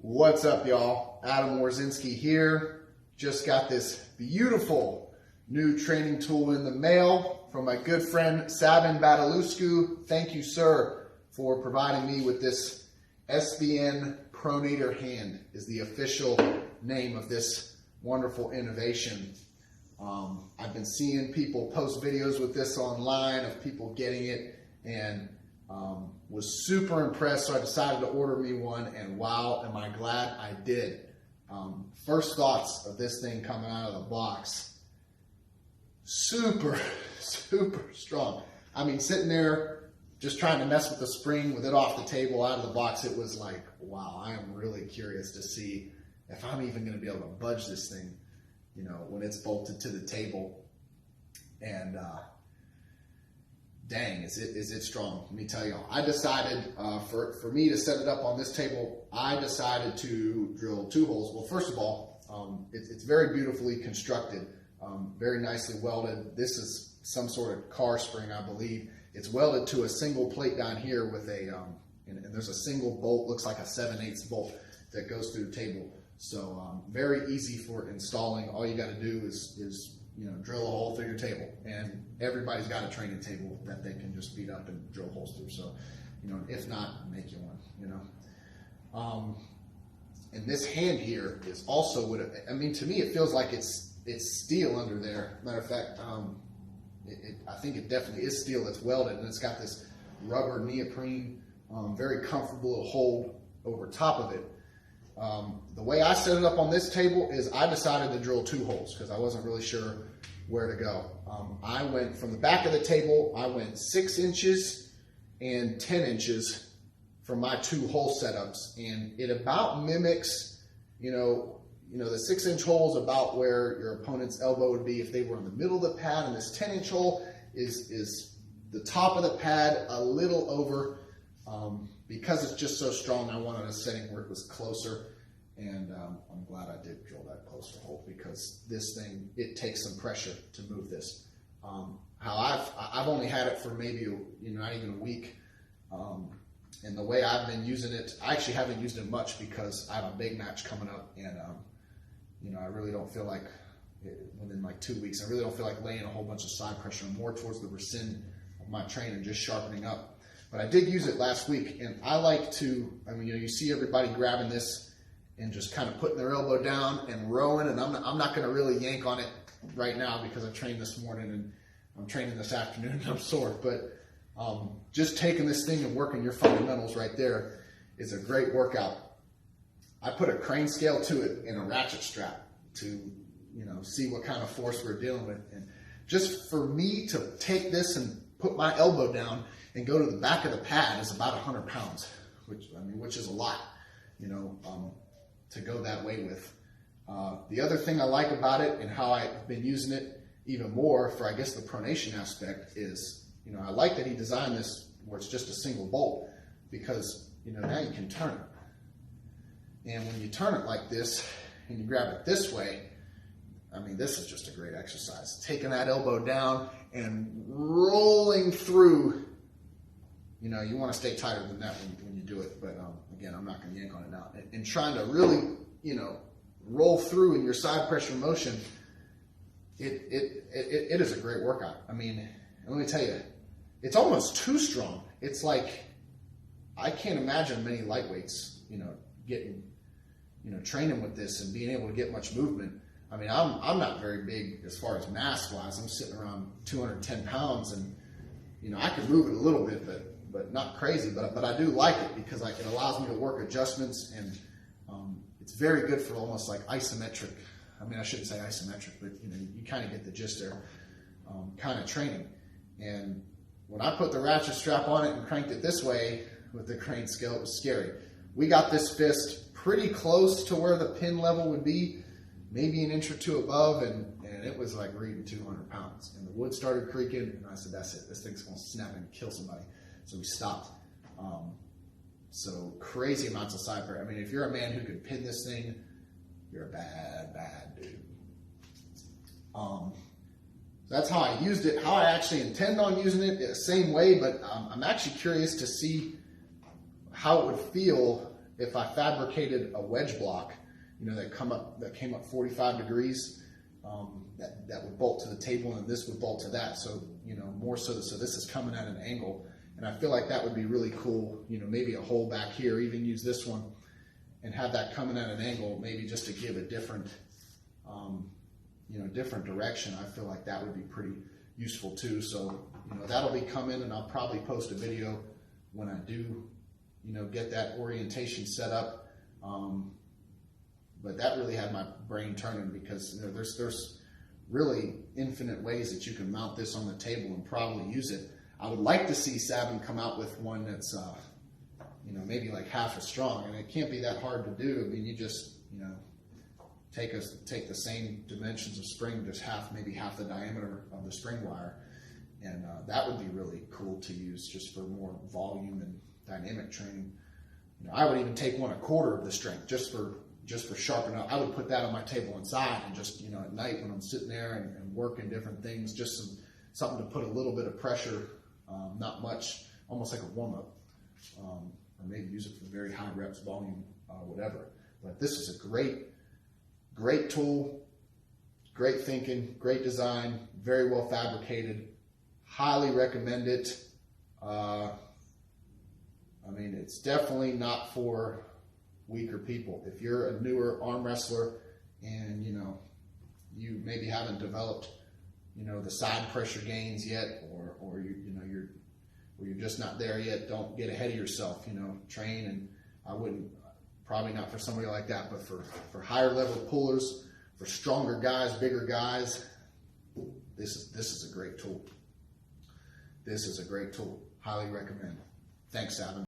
What's up, y'all? Wawrzynski here. Just got this beautiful new training tool in the mail from my good friend Sabin Bataluscu. Thank you, sir, for providing me with this SBN Pronator hand is the official name of this wonderful innovation. I've been seeing people post videos with this online of people getting it and was super impressed, so I decided to order me one, and wow, am I glad I did. First thoughts of this thing coming out of the box, super strong. I mean, sitting there just trying to mess with the spring with it off the table out of the box, it was like, wow, I am really curious to see if I'm even going to be able to budge this thing, you know, when it's bolted to the table. And dang, is it strong. Let me tell you, I decided for me to set it up on this table, I decided to drill 2 holes. Well, first of all, it's very beautifully constructed, very nicely welded. This is some sort of car spring, I believe. It's welded to a single plate down here with a, and there's a single bolt, looks like a 7/8 bolt that goes through the table. So very easy for installing. All you got to do is you know, drill a hole through your table, and everybody's got a training table that they can just beat up and drill holes through. So, you know, if not, make you one, you know. And this hand here is also what I mean, to me, it feels like it's steel under there. Matter of fact, I think it definitely is steel that's welded, and it's got this rubber neoprene, very comfortable to hold over top of it. The way I set it up on this table is I decided to drill 2 holes because I wasn't really sure where to go. I went from the back of the table, I went 6 inches and 10 inches for my 2 hole setups, and it about mimics, you know, the 6-inch hole is about where your opponent's elbow would be if they were in the middle of the pad, and this 10-inch hole is the top of the pad, a little over. Because it's just so strong, I wanted a setting where it was closer, and I'm glad I did drill that closer hole because this thing, it takes some pressure to move this. How I've only had it for maybe not even a week, and the way I've been using it, I actually haven't used it much because I have a big match coming up, and you know, I really don't feel like within like 2 weeks, I really don't feel like laying a whole bunch of side pressure. I'm more towards the rescind of my training, just sharpening up. But I did use it last week, and I like to, I mean, you see everybody grabbing this and just kind of putting their elbow down and rowing, and I'm not going to really yank on it right now because I trained this morning and I'm training this afternoon and I'm sore. But just taking this thing and working your fundamentals right there is a great workout. I put a crane scale to it and a ratchet strap to, you know, see what kind of force we're dealing with. And just for me to take this and put my elbow down and go to the back of the pad is about 100 pounds, which is a lot, you know, to go that way with. The other thing I like about it and how I've been using it even more for, I guess, the pronation aspect is, you know, I like that he designed this where it's just a single bolt because, you know, now you can turn it. And when you turn it like this and you grab it this way, I mean, this is just a great exercise. Taking that elbow down and rolling through. You know, you want to stay tighter than that when you do it, but again, I'm not going to yank on it now. And trying to really, you know, roll through in your side pressure motion, it is a great workout. I mean, let me tell you, it's almost too strong. It's like, I can't imagine many lightweights, you know, getting, you know, training with this and being able to get much movement. I mean, I'm not very big as far as mass wise. I'm sitting around 210 pounds, and you know, I can move it a little bit, but not crazy. But I do like it because it allows me to work adjustments, and it's very good for almost like isometric. I mean, I shouldn't say isometric, but you know, you kind of get the gist there, kind of training. And when I put the ratchet strap on it and cranked it this way with the crane scale, it was scary. We got this fist pretty close to where the pin level would be, maybe an inch or 2 above, and it was like reading 200 pounds. And the wood started creaking, and I said, that's it. This thing's going to snap and kill somebody. So we stopped. So crazy amounts of side pressure. I mean, if you're a man who can pin this thing, you're a bad dude. So that's how I used it. How I actually intend on using it, the same way, but I'm actually curious to see how it would feel if I fabricated a wedge block, you know, that came up 45 degrees, that would bolt to the table, and this would bolt to that. So, you know, more so this is coming at an angle, and I feel like that would be really cool. You know, maybe a hole back here, even use this one and have that coming at an angle, maybe just to give a different, you know, different direction. I feel like that would be pretty useful too. So, you know, that'll be coming, and I'll probably post a video when I do, you know, get that orientation set up. But that really had my brain turning, because, you know, there's really infinite ways that you can mount this on the table and probably use it. I would like to see Savin come out with one that's, you know, maybe like half as strong, and it can't be that hard to do. I mean, you just, you know, take the same dimensions of spring, just maybe half the diameter of the spring wire, and that would be really cool to use just for more volume and dynamic training. You know, I would even take 1/4 of the strength just for sharpening up. I would put that on my table inside, and just, you know, at night when I'm sitting there and working different things, just something to put a little bit of pressure, not much, almost like a warm-up, or maybe use it for very high reps, volume, whatever. But this is a great tool, great thinking, great design, very well fabricated. Highly recommend it. I mean, it's definitely not for weaker people. If you're a newer arm wrestler and, you know, you maybe haven't developed, you know, the side pressure gains yet, or you're just not there yet, don't get ahead of yourself. You know, train, and I wouldn't, probably not for somebody like that, but for higher level pullers, for stronger guys, bigger guys, this is a great tool. This is a great tool. Highly recommend. Thanks, Savin.